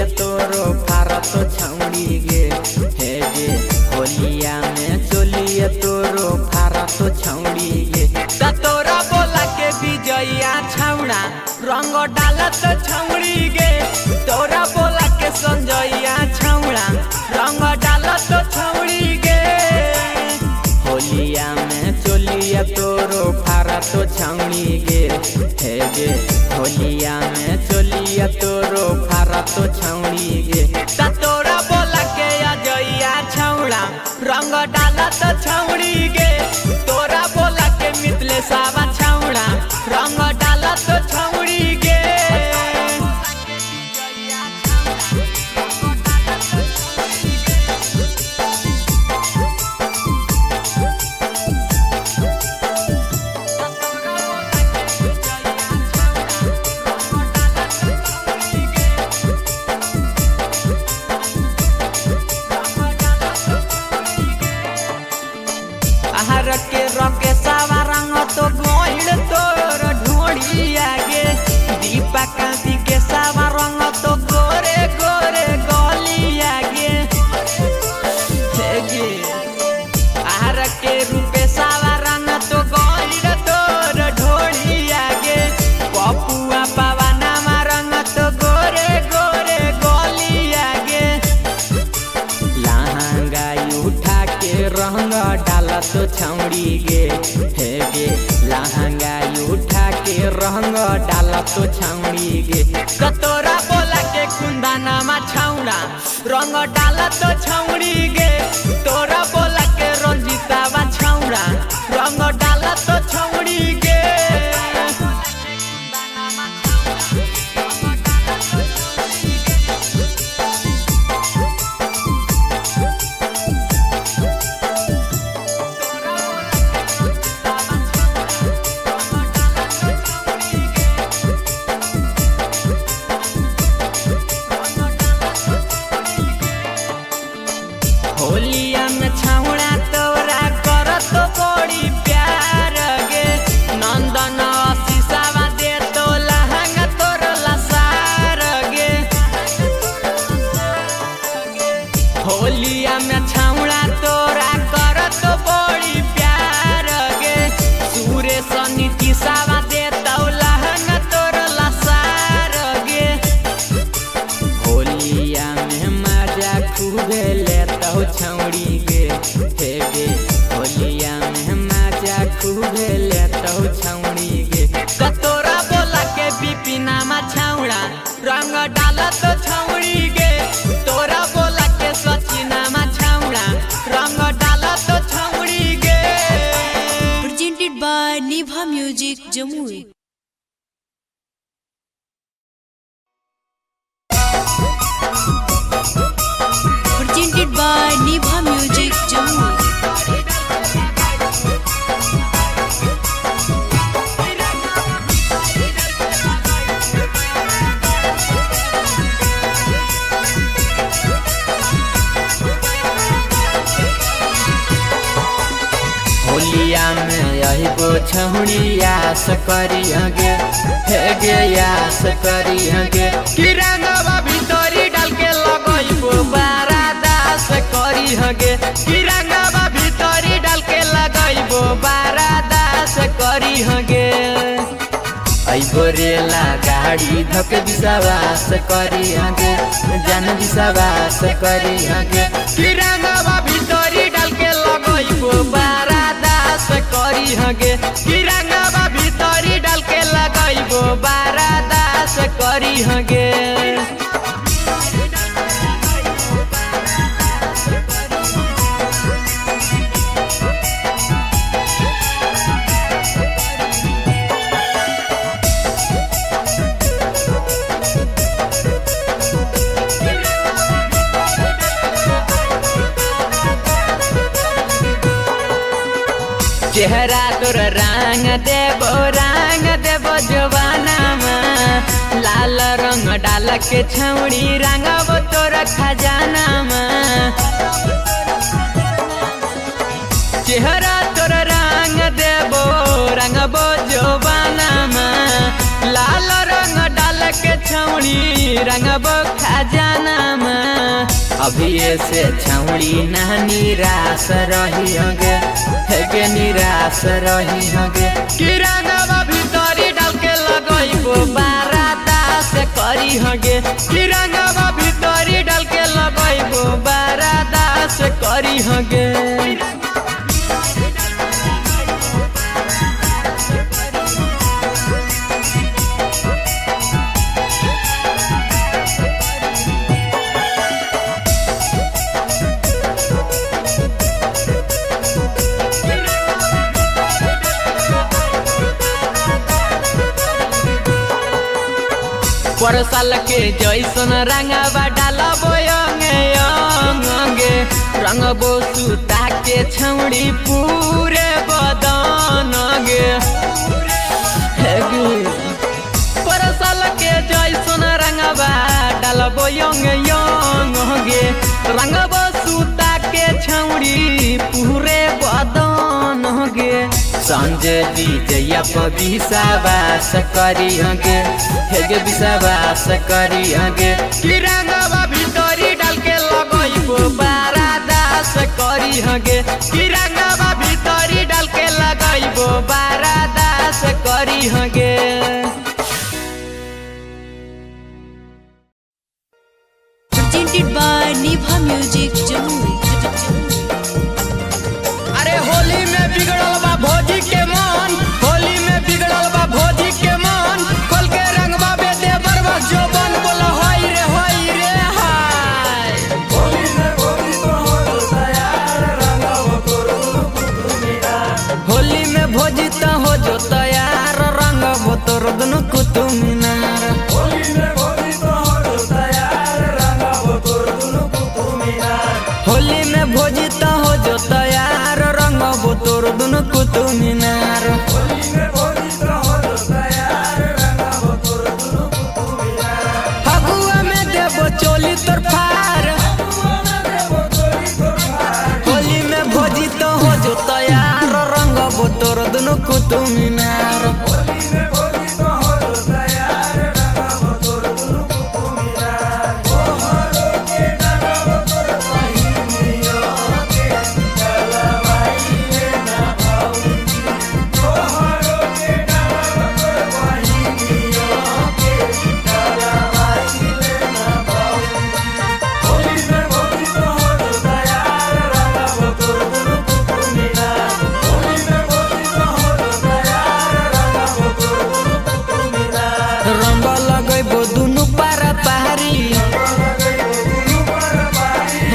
चलिए तोरो भारत छौड़ी गे हे गे होलिया में चलिए तोरो भारत छौड़ी गे तोरा बोला के विजया छौड़ा रंग डालत छौड़ी गे तोरा बोला के संजया छौड़ा रंग डालत छौड़ी गे होलिया में चलिए तोरो भारत छौड़ी गे हे गे होलिया में चलिए तोरो भारत छौड़ी गे तोरा बोला के अजया छौड़ा रंग डालत छौड़ी गे तोरा बोला के मिथिलेशवा छौड़ा रंग डालत छौड़ी गे के रके सावा रंग तो गोइल तोर ढोड़ी आगे दीपा कांति के सावा रंग तो गोरे गोरे गली आगे गे आहार के रूपे सावा रंग तो गोइल तोर ढोड़ी आगे पपुआ पवना मा रंग तो गोरे गोरे गली आगे लहंगा उठा के रंग डालत छौड़ी गे हे गे लहंगा उठा के रंग डालत छौड़ी गे तोरा बोला के कुंदना मा छौड़ा रंग डालत छौड़ी गे तोरा बोला के रंजितावा छौड़ा रंग डालत छौड़ी गे होलिया में छौड़ा तोरा करत बड़ी प्यार गे नंदन शीशावा दे तो लहंगा तोर लसार गे होलिया में छौड़ा तोरा करत बड़ी प्यार गे सुरेश नीतीशावा दे तो लहंगा तोर लसार गे होलिया में मजा खूबे छौड़ी गे हे गे होलिया में मजा खूबे लेतौ छौड़ी गे तोरा बोला के बिपिना मा छौड़ा रंग डालत छौड़ी गे तोरा बोला के सचिना मा छौड़ा रंग डालत छौड़ी गे presented by Niva Music Jamui presented by Niva Music Jamui होलिया में यही गो छौड़ी आस करी गे हे गे आस करी गे कि रंगवा भीतरी डाल के लगइबो बारा दास करी गे कि रंगवा भीतरी डाल के लगइबो बारा दास करी गे अइबो रेला गाड़ी धके विश्वास करी गे जन विश्वास करी गे कि रंगवा भीतरी डाल के लगइबो बारा दास करी गे कि रंगवा भीतरी डाल के लगइबो बारा दास करी गे चेहरा तोर रंग देबो जवाना में लाल रंग डाल के छौड़ी रंगबो तोर खजाना में चेहरा तोर रंग देबो रंगबो जवाना में लाल रंग डाल के छौड़ी रंगबो खजाना अभी से छौड़ी ना निराश रही हगे हेगे निराश रही हगे कि रंगवा भीतरी डाल के लगइबो बारादा से करी हगे कि रंगवा भीतरी डाल के लगइबो बारादा से करी हगे। पर साल के जैसन रंगवा डालबो अंगे रंगबो सुता के छौड़ी पूरे बदन गे पर साल के जैसन रंगवा डालबो अंगे रंगबो सुता के छौड़ी पूरे बदन गे संजय विजया पर विश्वास करी हगे हेगे विश्वास करी हगे कि रंगवा भीतरी डाल के लगइबो बारादा से करी हगे कि रंगवा भीतरी डाल के लगइबो बारादा से करी हगे। Presented by Nibha Music Jamui। अरे होली में बिगड़ल बा भौजी के मन होली में बिगड़ल बा भौजी के मन खोल के रंगवा बेदे बरवा जो बन बोला हाय रे हाय होली में भौजी तो हो तैयार रंगवा तोर होली में भौजी तो हो जो तैयार रंगवा तोर दुनु कुतु मीनार होली में भौजी तो हो तैयार रंगवा तोर दुनु कुतु मीनार होली में भौजी तो हो जो तैयार रंगबो तोर दुनु कुतु मीनार फगुआ में देबो चोली तोर फार होली में भौजी तो हो जो तैयार रंगबो तोर दुनु कुतु मीनार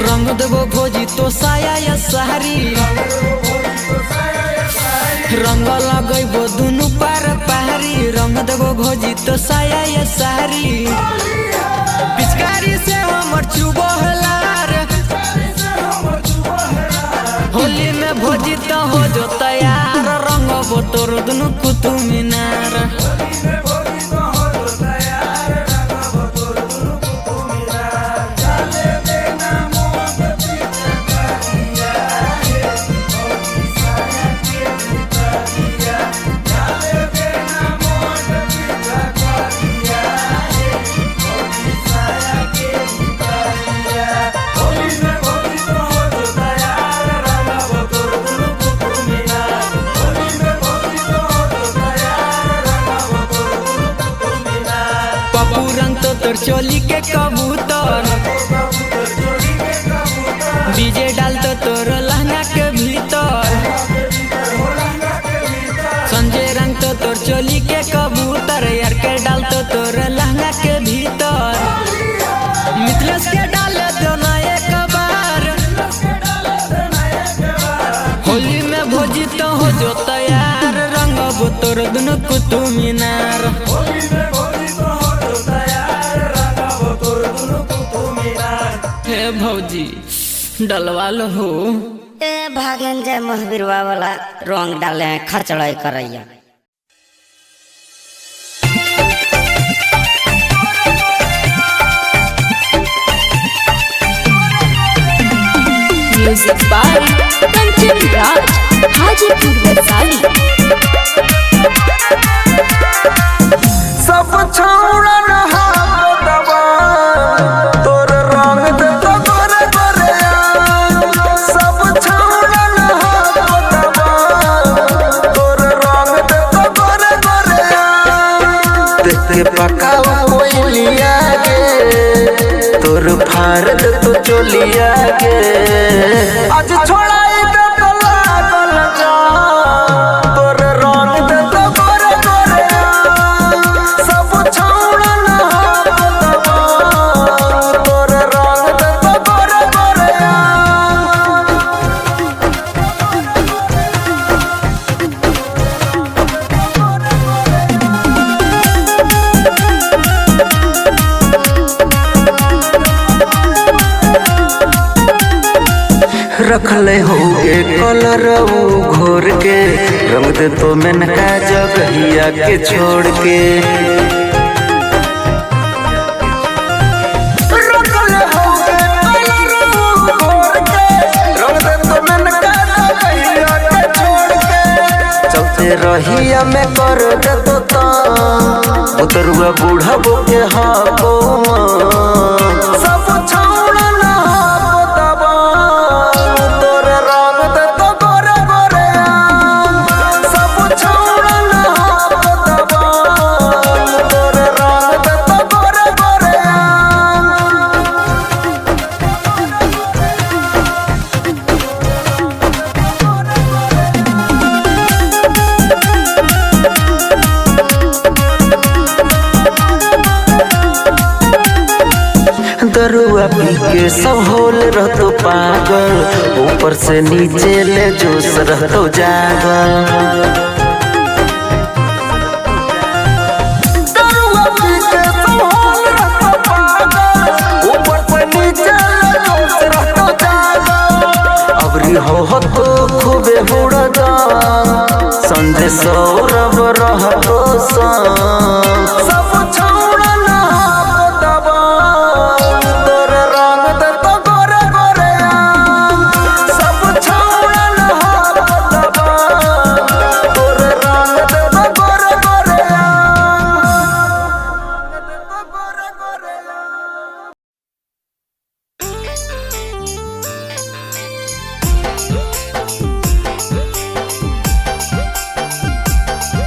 रंग देबो भौजी तो साया या सारी रंग लगइबो दुनु पार पहाड़ी रंग देबो भौजी तो साया या सारी पिचकारी से हमर चुबो हलार होली में भौजी तो हो जो तैयार रंगबो तोर दुनु कुतु मीनार तोर चोली के कबूतर बीजे डालतो तोर लहंगा के भीतर संजय रंग तो तोर चोली के कबूतर यार के डालतो तोर लहंगा के भीतर मिथलेश के डाले दो ना एक बार होली में भौजी तो हो जो तैयार रंगबो तोर दुनु कुतु मीनार हे भौजी डलवा लो हो ए भागन जय महावीरवा वाला रंग डाले खर्चड़ाई करैया Music by Kanchan Raj, Hajipur Vaisali। सब छौड़ा नहा दबा तोर रंग दे तो तोरे के पकाओ कोयलिया गे तोर फारद तो चोलिया गे आज छोड़ाई दे तो लागल जा तोर रंग दे तो गोरे गोरे सब छौड़ा ना बदबा तोर रंग दे तो गोरे गोरे रखले होगे कलर घोर के रंग दे तो मेनका जगहिया के छोड़ के रखले होगे कलर घोर के रंग दे तो मेनका जगहिया के छोड़ के चलते रहिया में कर दे तो उतरुआ बूढ़ा बोके हाको सब छौड़ा ना बदबा तोर रंग दे तो गोरे गोरे सब छौड़ा ना बदबा तोर रंग दे तो गोरे गोरे दरुआ पी के सब होल रहतो पागल ऊपर से नीचे ले जोश रहतो जागल दरुआ पी के सब होल रहतो पागल ऊपर से नीचे ले जोश रहतो जागल अबरी हो तो खूबे हुड़दा संजय सौरभ रहतो सब छौड़ा ना बदबा तोर रंग दे तो गोरे गोरे सब छौड़ा ना बदबा तोर रंग दे तो गोरे गोरे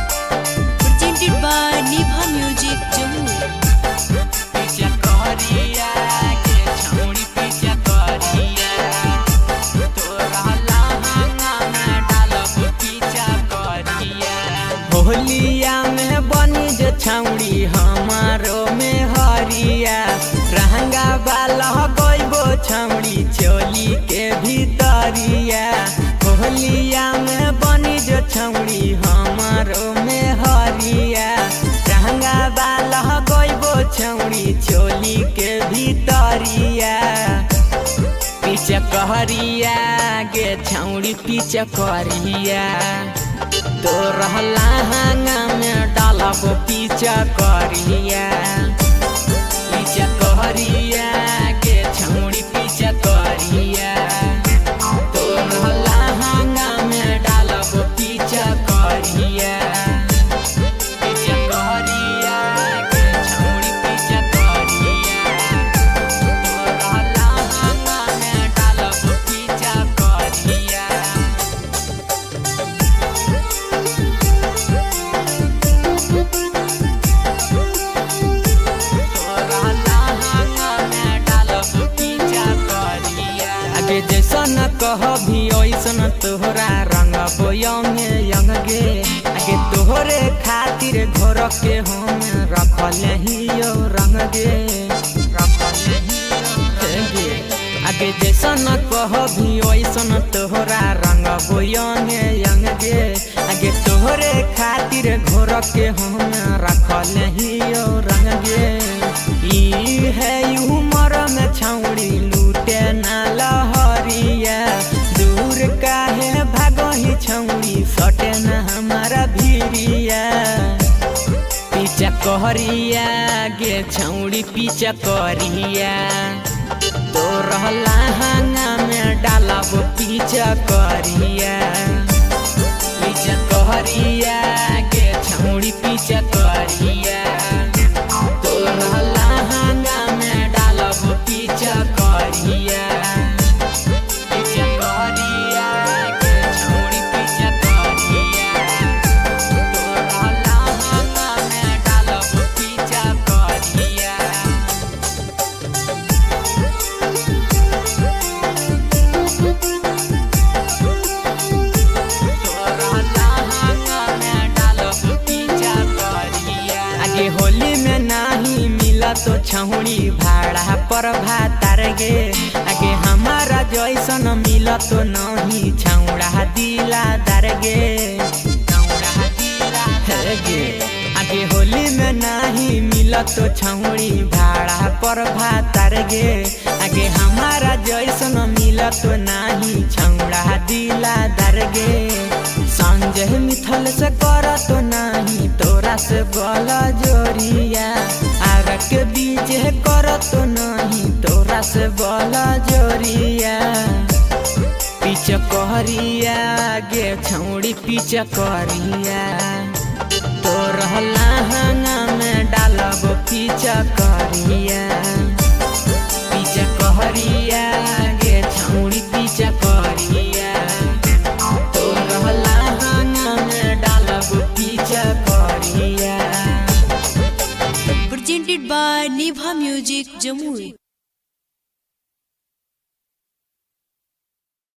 presented by Nibha Music Jammu. पीछा करिया के छौड़ी पीछा करिया तोरा लहंगा में डालब पीछा करिया होलिया में बनी जे छौड़ी हमारो में हरिया रहंगा वाला गइबो छौड़ी चोली के भीतरिया होलिया में बनी जे छौड़ी हमारो में हरिया रहंगा वाला गइबो छौड़ी चोली के भीतरिया पीछे कहरिया गे छौड़ी पीछे करिया तो रहला हंगा में डालब पीछे करिया पीछे कहरिया गे छौड़ी पीछे करिया तो रहला हंगा में डालब पीछे करिया पीछे कहरिया गे छौड़ी पीछे करिया तो रहला हंगा में डालब पीछे करिया आगे जैसन कहभी ओइसन तोहरा रंग बोयंगे यंग गे आगे तोहरे खातिर घर के हम रखल हियो रंग गे आगे जैसन कहभी ओइसन तोहरा रंग बोयंगे यंग गे आगे तोहरे खातिर घर के हम रखल हियो रंग गे ई है उमर में छौड़ी लूटे ना लहरिया दूर काहे भागही छौड़ी सटे ना हमारा भीरिया पीछा कहरिया गे छौड़ी पीछा करिया तो रहला हंगा में डालब पीछा करिया पीछा कहरिया गे छौड़ी पीछा करिया तो रहला हंगा में डालब पीछा करिया पीछा कहरिया गे छौड़ी पीछा करिया तो रहला हंगा में डालब पीछा तो छौड़ी भाड़ा पर भातार गे आगे हमारा जैसन मिल तो नहीं छौड़ा दिलादार गे छौड़ा दिलादार गे आगे होली में नहीं मिल तो छौड़ी भाड़ा पर भातार गे आगे हमारा जैसन मिल तो नहीं छौड़ा दिलादार गे संजय मिथल से कर तो नहीं तोरा से बला जोरिया आग के बीच कर तो नहीं तोरा से बला जोरिया पीछे कहरिया गे छौड़ी पीछे कहरिया तोर लहंगा में डालब पीछे कहरिया पीछे कहरिया गे छौड़ी पीछे कहरिया Presented by Nibha Music Jamui.